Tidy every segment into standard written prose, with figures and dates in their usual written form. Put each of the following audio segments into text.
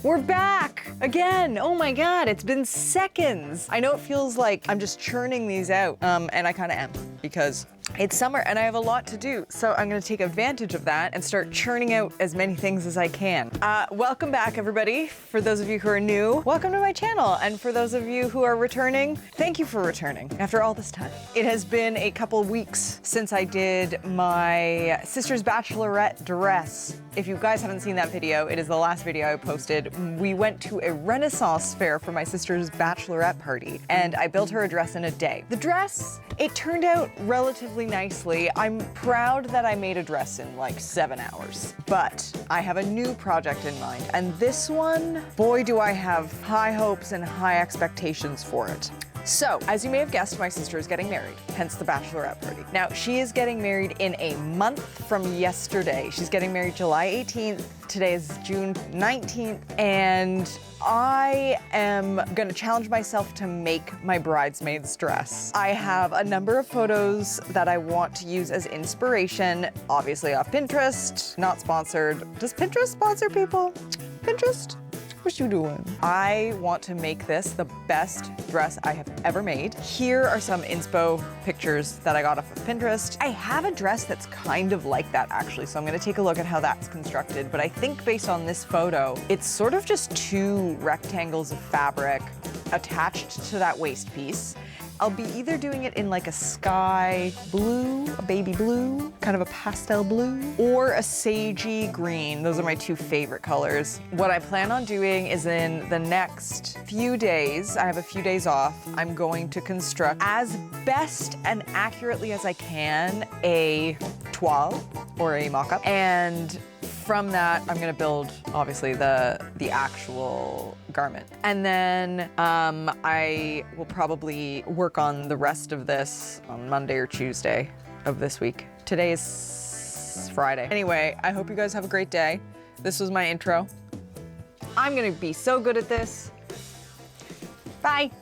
We're back again. Oh my God, it's been seconds. I know it feels like I'm just churning these out, and I kind of am because it's summer and I have a lot to do. So I'm gonna take advantage of that and start churning out as many things as I can. Welcome back, everybody. For those of you who are new, welcome to my channel. And for those of you who are returning, thank you for returning after all this time. It has been a couple weeks since I did my sister's bachelorette dress. If you guys haven't seen that video, it is the last video I posted. We went to a Renaissance fair for my sister's bachelorette party, and I built her a dress in a day. The dress, it turned out relatively nicely. I'm proud that I made a dress in like 7 hours, but I have a new project in mind, and this one, boy, do I have high hopes and high expectations for it. So, as you may have guessed, my sister is getting married, hence the bachelorette party. Now, she is getting married in a month from yesterday. She's getting married July 18th. Today is June 19th, and I am gonna challenge myself to make my bridesmaid's dress. I have a number of photos that I want to use as inspiration, obviously off Pinterest, not sponsored. Does Pinterest sponsor people? Pinterest? What you doing? I want to make this the best dress I have ever made. Here are some inspo pictures that I got off of Pinterest. I have a dress that's kind of like that actually, so I'm gonna take a look at how that's constructed, but I think based on this photo, it's sort of just 2 rectangles of fabric attached to that waist piece. I'll be either doing it in like a sky blue, a baby blue, kind of a pastel blue, or a sagey green. Those are my 2 favorite colors. What I plan on doing is in the next few days, I have a few days off, I'm going to construct as best and accurately as I can a toile or a mock-up, and from that, I'm gonna build, obviously, the actual garment. And then I will probably work on the rest of this on Monday or Tuesday of this week. Today is Friday. Anyway, I hope you guys have a great day. This was my intro. I'm gonna be so good at this. Bye.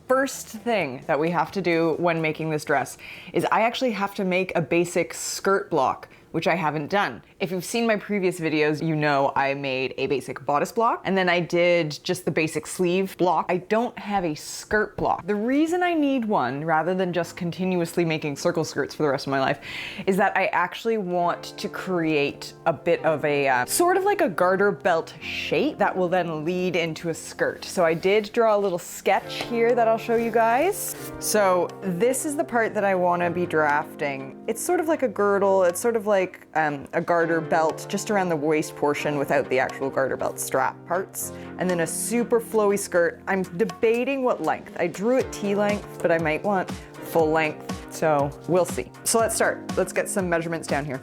First thing that we have to do when making this dress is I actually have to make a basic skirt block, which I haven't done. If you've seen my previous videos, you know I made a basic bodice block, and then I did just the basic sleeve block. I don't have a skirt block. The reason I need one, rather than just continuously making circle skirts for the rest of my life, is that I actually want to create a bit of a, sort of like a garter belt shape that will then lead into a skirt. So I did draw a little sketch here that I'll show you guys. So this is the part that I wanna be drafting. It's sort of like a girdle, it's sort of like a garter belt just around the waist portion without the actual garter belt strap parts, and then a super flowy skirt. I'm debating what length. I drew it T-length, but I might want full length, so we'll see. So let's start. Let's get some measurements down here.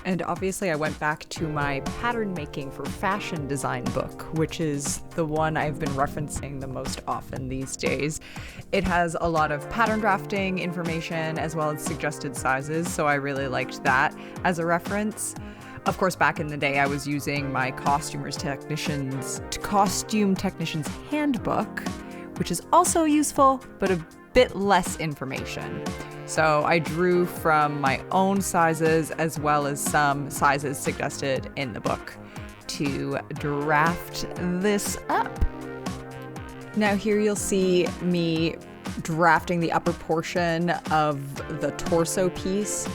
And obviously I went back to my pattern making for fashion design book, which is the one I've been referencing the most often these days. It has a lot of pattern drafting information as well as suggested sizes, so I really liked that as a reference. Of course, back in the day, I was using my costume technician's handbook, which is also useful, but a bit less information. So I drew from my own sizes as well as some sizes suggested in the book to draft this up. Now here you'll see me drafting the upper portion of the torso piece.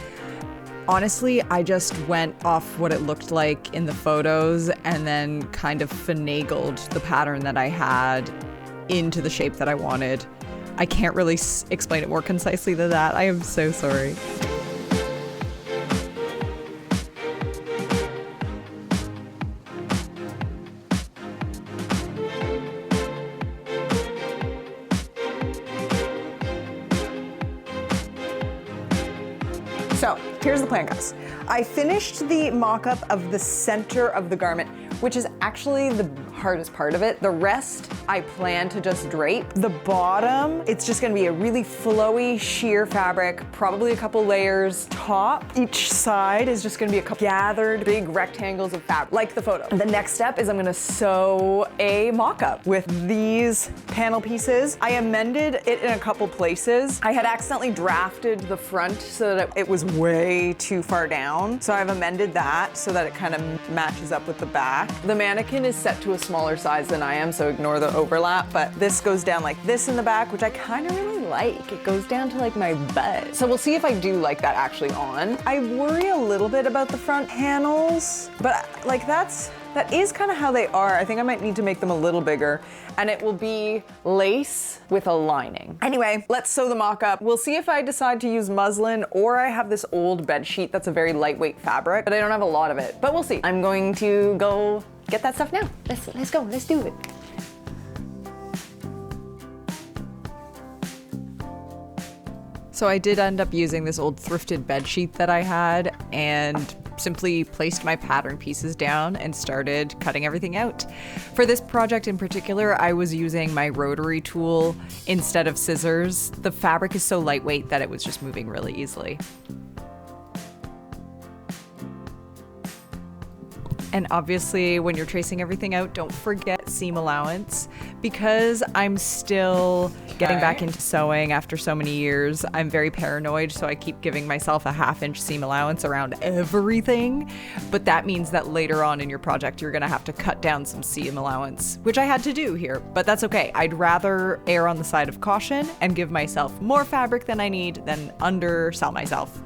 Honestly, I just went off what it looked like in the photos and then kind of finagled the pattern that I had into the shape that I wanted. I can't really explain it more concisely than that. I am so sorry. So here's the plan, guys. I finished the mock-up of the center of the garment, which is actually the hardest part of it. The rest, I plan to just drape. The bottom, it's just gonna be a really flowy sheer fabric, probably a couple layers. Top, each side is just gonna be a couple gathered big rectangles of fabric, like the photo. The next step is I'm gonna sew a mock-up with these panel pieces. I amended it in a couple places. I had accidentally drafted the front so that it was way too far down. So I've amended that so that it kind of matches up with the back. back. The mannequin is set to a smaller size than I am, so ignore the overlap, but this goes down like this in the back, which I kind of really like. It goes down to like my butt. So we'll see if I do like that actually on. I worry a little bit about the front panels, but like that is kind of how they are. I think I might need to make them a little bigger, and it will be lace with a lining. Anyway, let's sew the mock-up. We'll see if I decide to use muslin, or I have this old bed sheet that's a very lightweight fabric, but I don't have a lot of it, but we'll see. I'm going to go get that stuff now. Let's go, let's do it. So I did end up using this old thrifted bed sheet that I had and simply placed my pattern pieces down and started cutting everything out. For this project in particular, I was using my rotary tool instead of scissors. The fabric is so lightweight that it was just moving really easily. And obviously, when you're tracing everything out, don't forget seam allowance. Because I'm still getting back into sewing after so many years, I'm very paranoid, so I keep giving myself a 1/2 inch seam allowance around everything. But that means that later on in your project, you're gonna have to cut down some seam allowance, which I had to do here, but that's okay. I'd rather err on the side of caution and give myself more fabric than I need than undersell myself.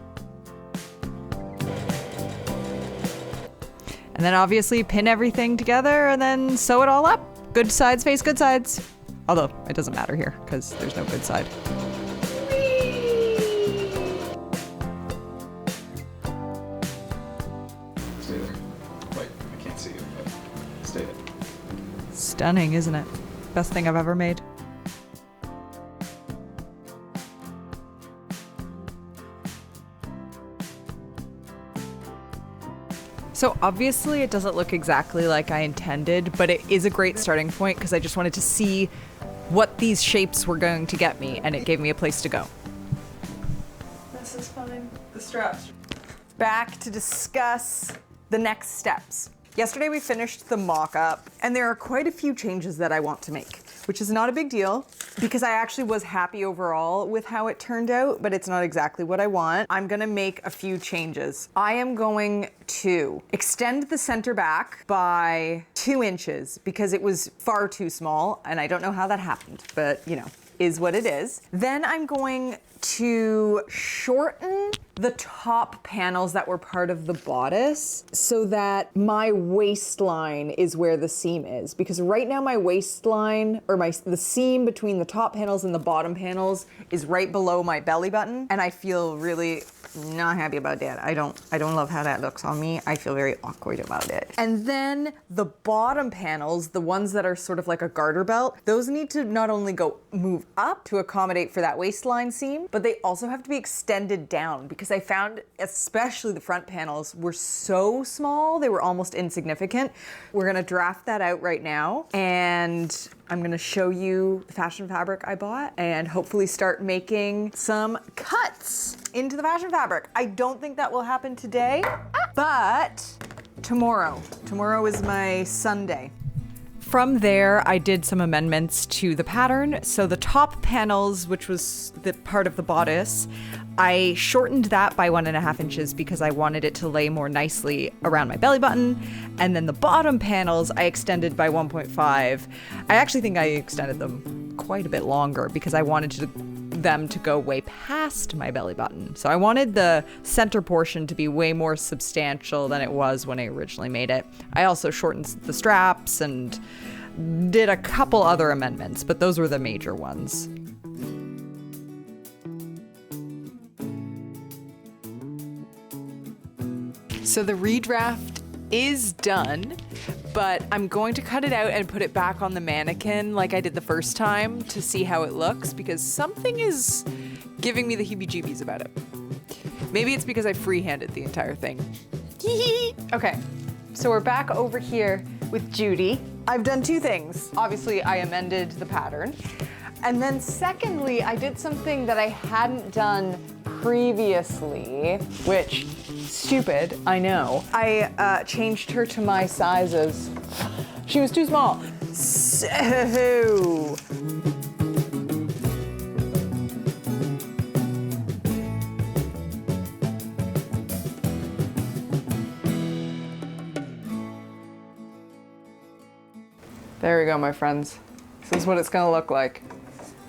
And then obviously pin everything together and then sew it all up. Good sides face good sides. Although it doesn't matter here because there's no good side. Stay there. Wait, I can't see you, but stay there. Stunning, isn't it? Best thing I've ever made. So obviously it doesn't look exactly like I intended, but it is a great starting point because I just wanted to see what these shapes were going to get me, and it gave me a place to go. This is fine. The straps. Back to discuss the next steps. Yesterday we finished the mock-up, and there are quite a few changes that I want to make, which is not a big deal because I actually was happy overall with how it turned out, but it's not exactly what I want. I'm gonna make a few changes. I am going to extend the center back by 2 inches because it was far too small, and I don't know how that happened, but you know, is what it is. Then I'm going to shorten the top panels that were part of the bodice so that my waistline is where the seam is. Because right now my waistline, or the seam between the top panels and the bottom panels is right below my belly button, and I feel really not happy about that. I don't love how that looks on me. I feel very awkward about it. And then the bottom panels, the ones that are sort of like a garter belt, those need to not only move up to accommodate for that waistline seam, but they also have to be extended down because I found especially the front panels were so small, they were almost insignificant. We're gonna draft that out right now, and I'm gonna show you the fashion fabric I bought and hopefully start making some cuts into the fashion fabric. I don't think that will happen today, but tomorrow. Tomorrow is my Sunday. From there, I did some amendments to the pattern. So the top panels, which was the part of the bodice, I shortened that by 1.5 inches because I wanted it to lay more nicely around my belly button. And then the bottom panels, I extended by 1.5. I actually think I extended them quite a bit longer because I wanted them to go way past my belly button. So I wanted the center portion to be way more substantial than it was when I originally made it. I also shortened the straps and did a couple other amendments, but those were the major ones. So the redraft is done, but I'm going to cut it out and put it back on the mannequin like I did the first time to see how it looks because something is giving me the heebie-jeebies about it. Maybe it's because I freehanded the entire thing. Okay, so we're back over here with Judy. I've done 2 things. Obviously, I amended the pattern. And then secondly, I did something that I hadn't done previously, which, stupid, I know. I changed her to my sizes. She was too small. So... There we go, my friends. This is what it's gonna look like.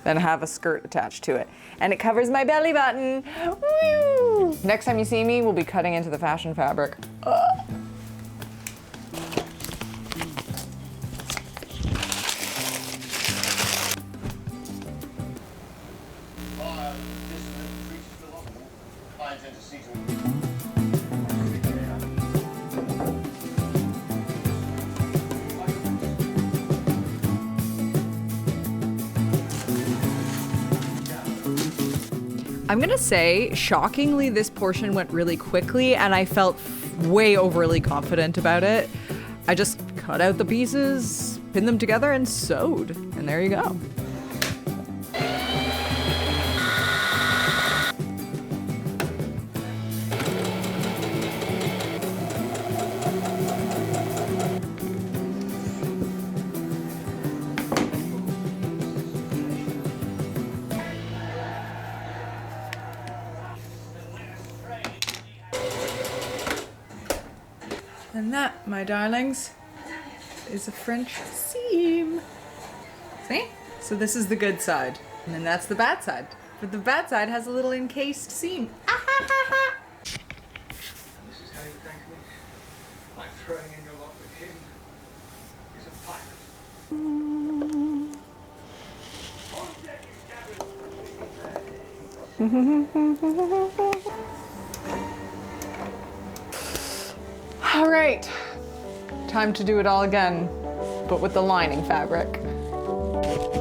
Then have a skirt attached to it. And it covers my belly button. Woo! Next time you see me, we'll be cutting into the fashion fabric. I'm gonna say, shockingly, this portion went really quickly and I felt way overly confident about it. I just cut out the pieces, pinned them together and sewed, and there you go. And that, my darlings, is a French seam. See? So this is the good side. And then that's the bad side. But the bad side has a little encased seam. Ah, ha, ha, ha. This is how you thank me. I'm throwing in your lot with him. He's a pirate. All right, time to do it all again, but with the lining fabric.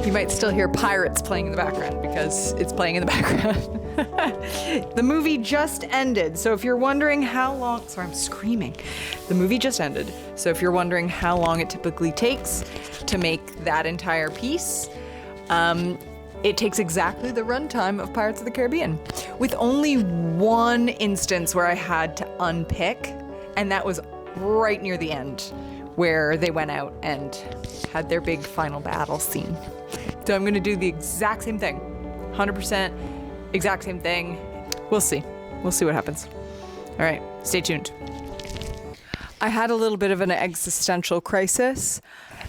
You might still hear pirates playing in the background because it's playing in the background. The movie just ended, so if you're wondering how long, sorry, I'm screaming. The movie just ended, so if you're wondering how long it typically takes to make that entire piece, it takes exactly the runtime of Pirates of the Caribbean, with only one instance where I had to unpick. And that was right near the end where they went out and had their big final battle scene. So I'm gonna do the exact same thing. 100% exact same thing. We'll see. We'll see what happens. All right, stay tuned. I had a little bit of an existential crisis.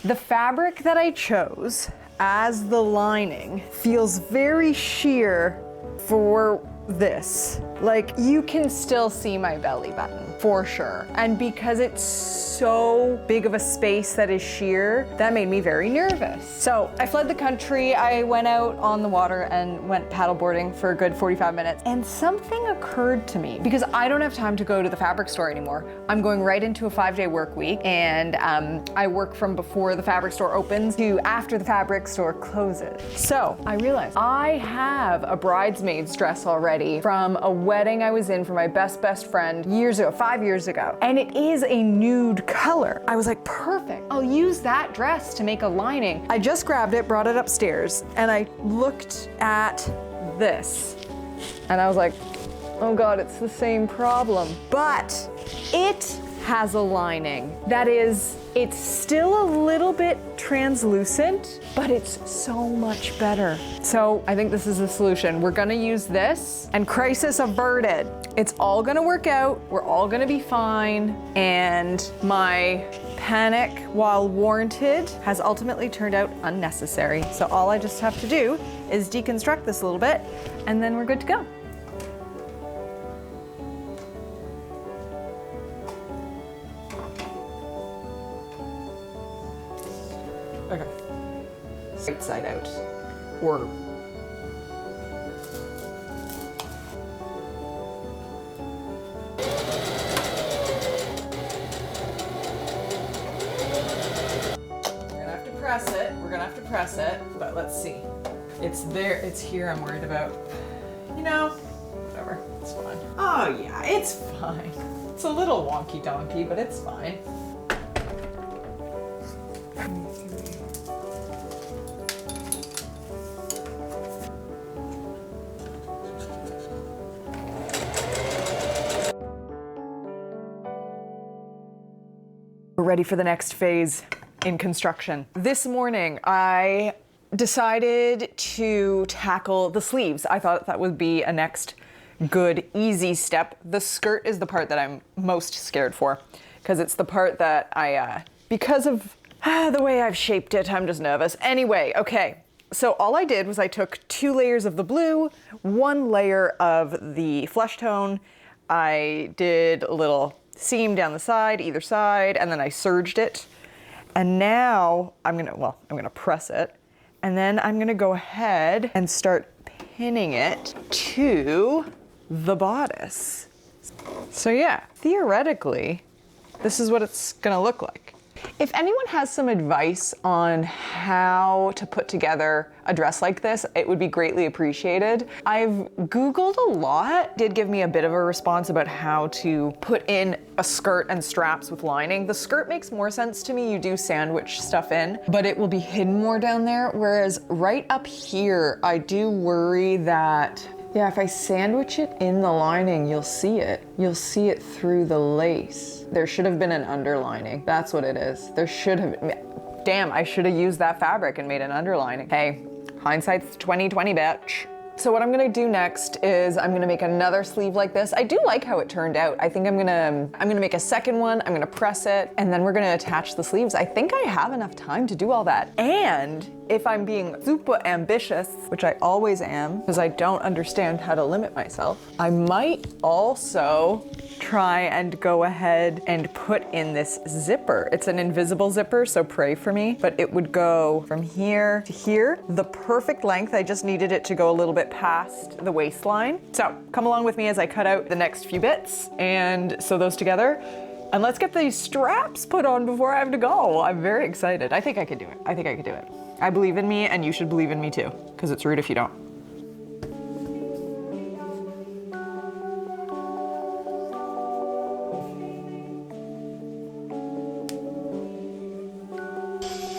The fabric that I chose as the lining feels very sheer for this. Like, you can still see my belly button for sure. And because it's so big of a space that is sheer, that made me very nervous. So I fled the country. I went out on the water and went paddleboarding for a good 45 minutes. And something occurred to me because I don't have time to go to the fabric store anymore. I'm going right into a 5-day work week, and I work from before the fabric store opens to after the fabric store closes. So I realized I have a bridesmaid's dress already from a wedding I was in for my best friend years ago, 5 years ago. And it is a nude color. I was like, perfect. I'll use that dress to make a lining. I just grabbed it, brought it upstairs, and I looked at this. And I was like, oh God, it's the same problem. But it has a lining that is, it's still a little bit translucent, but it's so much better. So I think this is the solution. We're gonna use this, and crisis averted. It's all gonna work out. We're all gonna be fine. And my panic, while warranted, has ultimately turned out unnecessary. So all I just have to do is deconstruct this a little bit, and then we're good to go. Okay. Right side out. Or we're gonna have to press it, but let's see. It's there, it's here I'm worried about. You know, whatever, it's fine. Oh yeah, it's fine. It's a little wonky donkey, but it's fine. We're ready for the next phase in construction. This morning, I decided to tackle the sleeves. I thought that would be a next good, easy step. The skirt is the part that I'm most scared for, because it's the part that because of The way I've shaped it, I'm just nervous. Anyway, okay. So all I did was I took 2 layers of the blue, 1 layer of the flesh tone. I did a little seam down the side, either side, and then I serged it. And now I'm gonna press it. And then I'm gonna go ahead and start pinning it to the bodice. So yeah, theoretically, this is what it's gonna look like. If anyone has some advice on how to put together a dress like this, it would be greatly appreciated. I've Googled a lot, did give me a bit of a response about how to put in a skirt and straps with lining. The skirt makes more sense to me, you do sandwich stuff in, but it will be hidden more down there. Whereas right up here, I do worry that, yeah, if I sandwich it in the lining, you'll see it. You'll see it through the lace. There should have been an underlining. That's what it is. There should have, damn, I should have used that fabric and made an underlining. Hey, hindsight's 20/20, bitch. So what I'm gonna do next is I'm gonna make another sleeve like this. I do like how it turned out. I think I'm gonna make a second one, I'm gonna press it, and then we're gonna attach the sleeves. I think I have enough time to do all that. And if I'm being super ambitious, which I always am, because I don't understand how to limit myself, I might also try and go ahead and put in this zipper. It's an invisible zipper, so pray for me, but it would go from here to here, the perfect length. I just needed it to go a little bit past the waistline. So come along with me as I cut out the next few bits and sew those together. And let's get these straps put on before I have to go. I'm very excited. I think I could do it. I think I could do it. I believe in me, and you should believe in me too, because it's rude if you don't.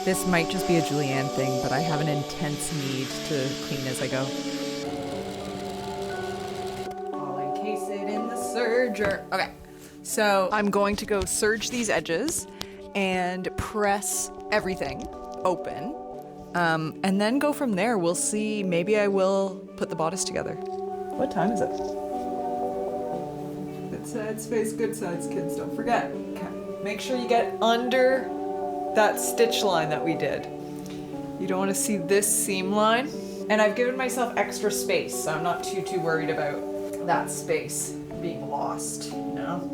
This might just be a Julianne thing, but I have an intense need to clean as I go. I'll encase it in the serger. Okay, so I'm going to go serge these edges and press everything open. And then go from there. We'll see, maybe I will put the bodice together. What time is it? Good sides face good sides, kids, don't forget. Okay. Make sure you get under that stitch line that we did. You don't want to see this seam line. And I've given myself extra space, so I'm not too worried about that space being lost, you know?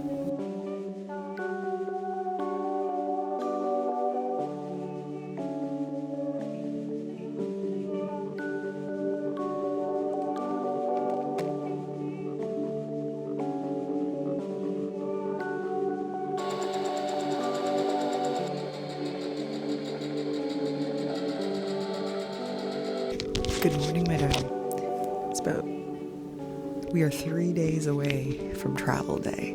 Good morning, my darling. We are 3 days away from travel day.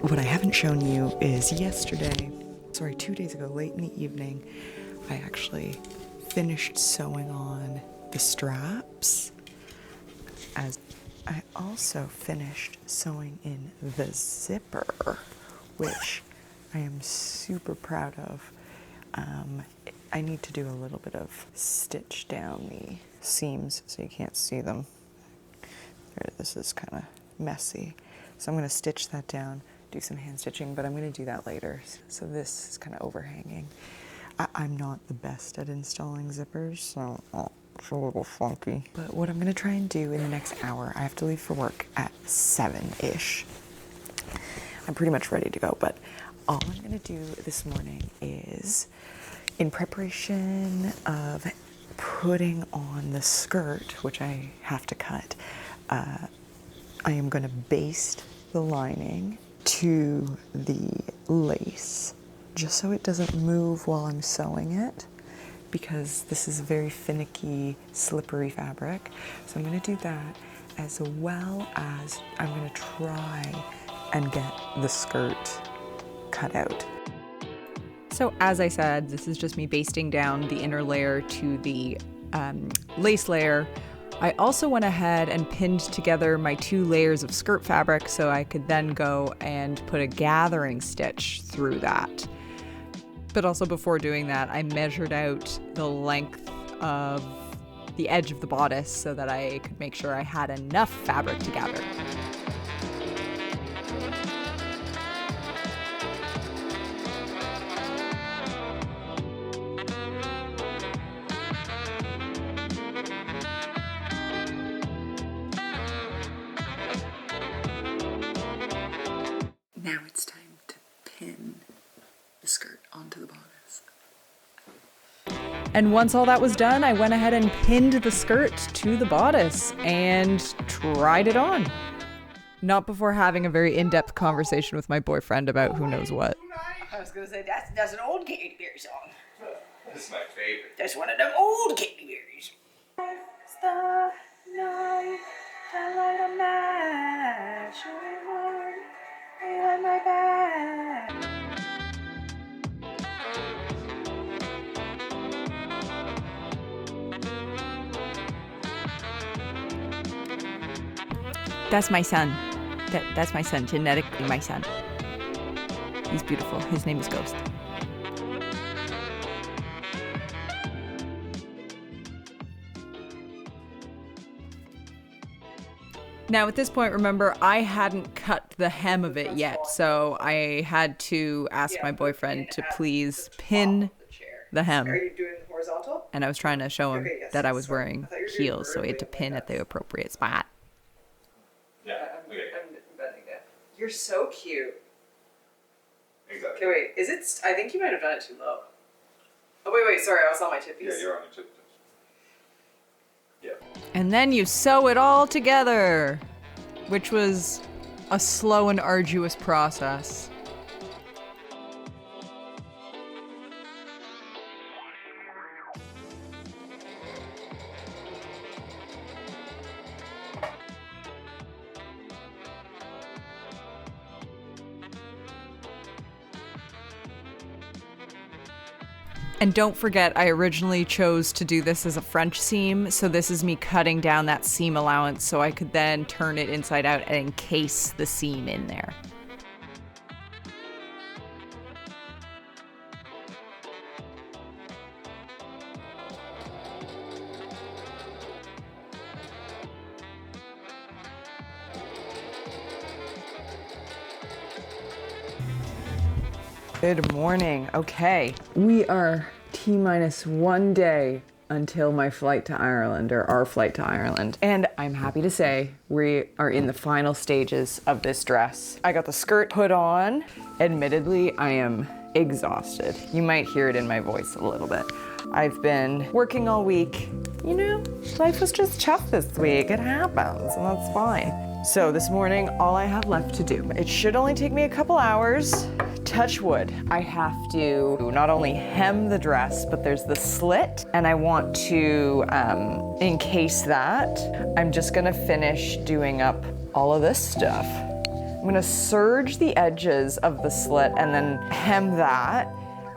What I haven't shown you is 2 days ago, late in the evening, I actually finished sewing on the straps, as I also finished sewing in the zipper, which I am super proud of. I need to do a little bit of stitch down the seams so you can't see them. This is kind of messy. So I'm going to stitch that down, do some hand stitching, but I'm going to do that later. So this is kind of overhanging. I'm not the best at installing zippers, so it's a little funky. But what I'm going to try and do in the next hour, I have to leave for work at 7-ish. I'm pretty much ready to go, but all I'm going to do this morning is, in preparation of putting on the skirt, which I have to cut, I am going to baste the lining to the lace, just so it doesn't move while I'm sewing it, because this is a very finicky, slippery fabric. So I'm going to do that, as well as I'm going to try and get the skirt cut out. So as I said, this is just me basting down the inner layer to the lace layer. I also went ahead and pinned together my 2 layers of skirt fabric so I could then go and put a gathering stitch through that. But also before doing that, I measured out the length of the edge of the bodice so that I could make sure I had enough fabric to gather. Now it's time to pin the skirt onto the bodice. And once all that was done, I went ahead and pinned the skirt to the bodice and tried it on. Not before having a very in-depth conversation with my boyfriend about who knows what. I was gonna say, that's an old Katy Perry song. This is my favorite. That's one of them old Katy Perry's. It's the night, I light a match, on my back. That's my son. That's my son, genetically my son. He's beautiful. His name is Ghost. Now at this point, remember, I hadn't cut the hem of it yet, so I had to ask my boyfriend to please pin the hem. Are you doing horizontal? And I was trying to show him Okay, yes, that I was sorry. wearing I thought you were doing heels, so he had to vertically pin like at the that. appropriate spot. Yeah. Okay. I'm bending it. You're so cute. Exactly. Okay, wait. Is it? I think you might have done it too low. Oh wait. Sorry, I was on my tippies. Yeah, you're on your tip. Yeah. And then you sew it all together, which was a slow and arduous process. And don't forget, I originally chose to do this as a French seam, so this is me cutting down that seam allowance so I could then turn it inside out and encase the seam in there. Good morning. Okay, we are T-minus 1 day until my flight to Ireland, or our flight to Ireland. And I'm happy to say we are in the final stages of this dress. I got the skirt put on. Admittedly, I am exhausted. You might hear it in my voice a little bit. I've been working all week. You know, life was just tough this week. It happens, and that's fine. So this morning, all I have left to do, it should only take me a couple hours. Touch wood. I have to not only hem the dress, but there's the slit, and I want to encase that. I'm just gonna finish doing up all of this stuff. I'm gonna serge the edges of the slit and then hem that.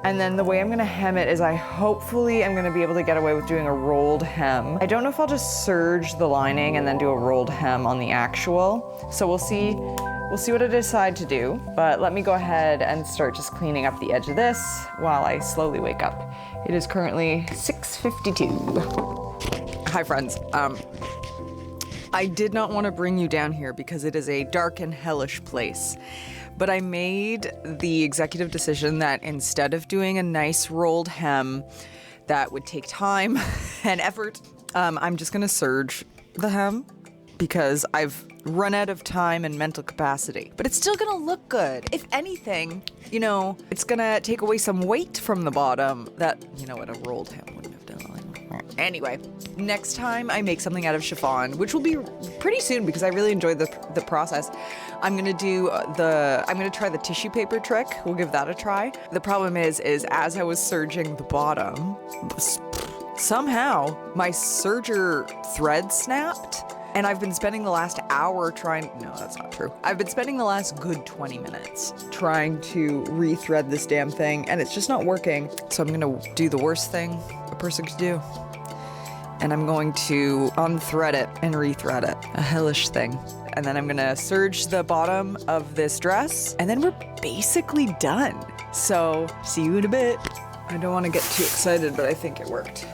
And then the way I'm gonna hem it is I'm gonna be able to get away with doing a rolled hem. I don't know if I'll just serge the lining and then do a rolled hem on the actual. So we'll see what I decide to do, but let me go ahead and start just cleaning up the edge of this while I slowly wake up. It is currently 6:52. Hi friends. I did not want to bring you down here because it is a dark and hellish place. But I made the executive decision that instead of doing a nice rolled hem that would take time and effort, I'm just gonna serge the hem because I've run out of time and mental capacity. But it's still gonna look good. If anything, you know, it's gonna take away some weight from the bottom that, you know what, a rolled hem wouldn't have done. Anyway, next time I make something out of chiffon, which will be pretty soon because I really enjoyed the process, I'm gonna try the tissue paper trick. We'll give that a try. The problem is as I was serging the bottom, somehow my serger thread snapped. And I've been spending the last hour no, that's not true. I've been spending the last good 20 minutes trying to rethread this damn thing, and it's just not working. So I'm gonna do the worst thing a person could do. And I'm going to unthread it and rethread it. A hellish thing. And then I'm gonna serge the bottom of this dress, and then we're basically done. So, see you in a bit. I don't wanna get too excited, but I think it worked.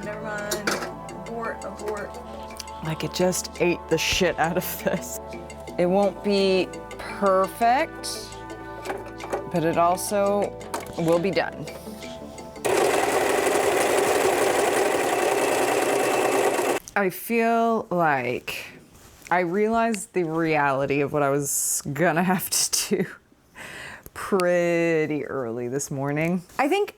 Never mind. Abort. Like it just ate the shit out of this. It won't be perfect, but it also will be done. I feel like I realized the reality of what I was gonna have to do pretty early this morning. I think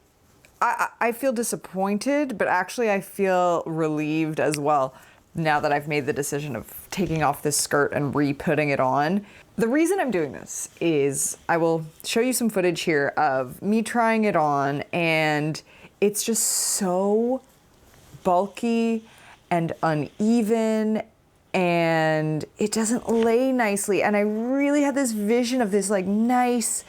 I feel disappointed, but actually I feel relieved as well now that I've made the decision of taking off this skirt and re-putting it on. The reason I'm doing this is I will show you some footage here of me trying it on, and it's just so bulky and uneven, and it doesn't lay nicely. And I really had this vision of this like nice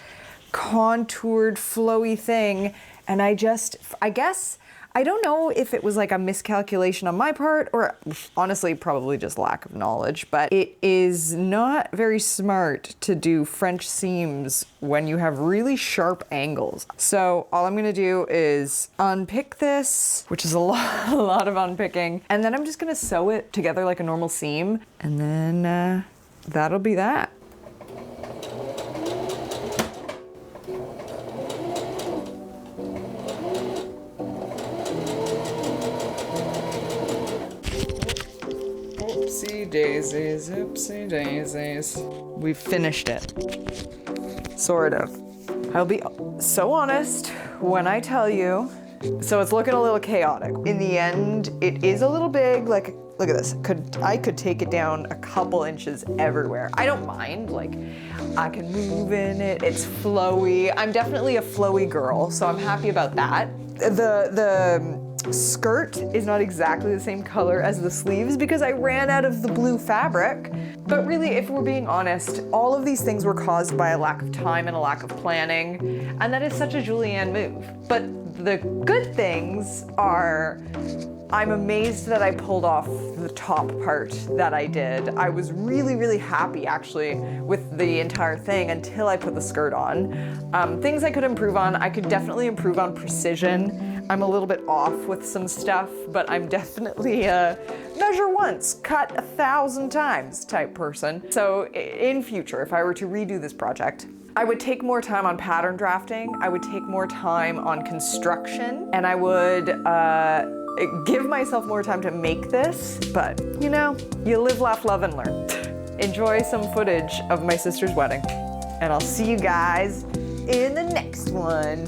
contoured flowy thing, and I guess I don't know if it was like a miscalculation on my part or honestly probably just lack of knowledge, but it is not very smart to do French seams when you have really sharp angles. So all I'm gonna do is unpick this, which is a lot of unpicking, and then I'm just gonna sew it together like a normal seam, and then that'll be that. Oopsie daisies, oopsie daisies. We've finished it. Sort of. I'll be so honest when I tell you. So it's looking a little chaotic. In the end, it is a little big. Like, look at this. I could take it down a couple inches everywhere. I don't mind. Like, I can move in it. It's flowy. I'm definitely a flowy girl, so I'm happy about that. The skirt is not exactly the same color as the sleeves because I ran out of the blue fabric. But really, if we're being honest, all of these things were caused by a lack of time and a lack of planning, and that is such a Julianne move. But the good things are, I'm amazed that I pulled off the top part that I did. I was really, really happy actually with the entire thing until I put the skirt on. Things I could improve on, I could definitely improve on precision. I'm a little bit off with some stuff, but I'm definitely measure once, cut 1,000 times type person. So in future, if I were to redo this project, I would take more time on pattern drafting, I would take more time on construction, and I would give myself more time to make this. But you know, you live, laugh, love, and learn. Enjoy some footage of my sister's wedding, and I'll see you guys in the next one.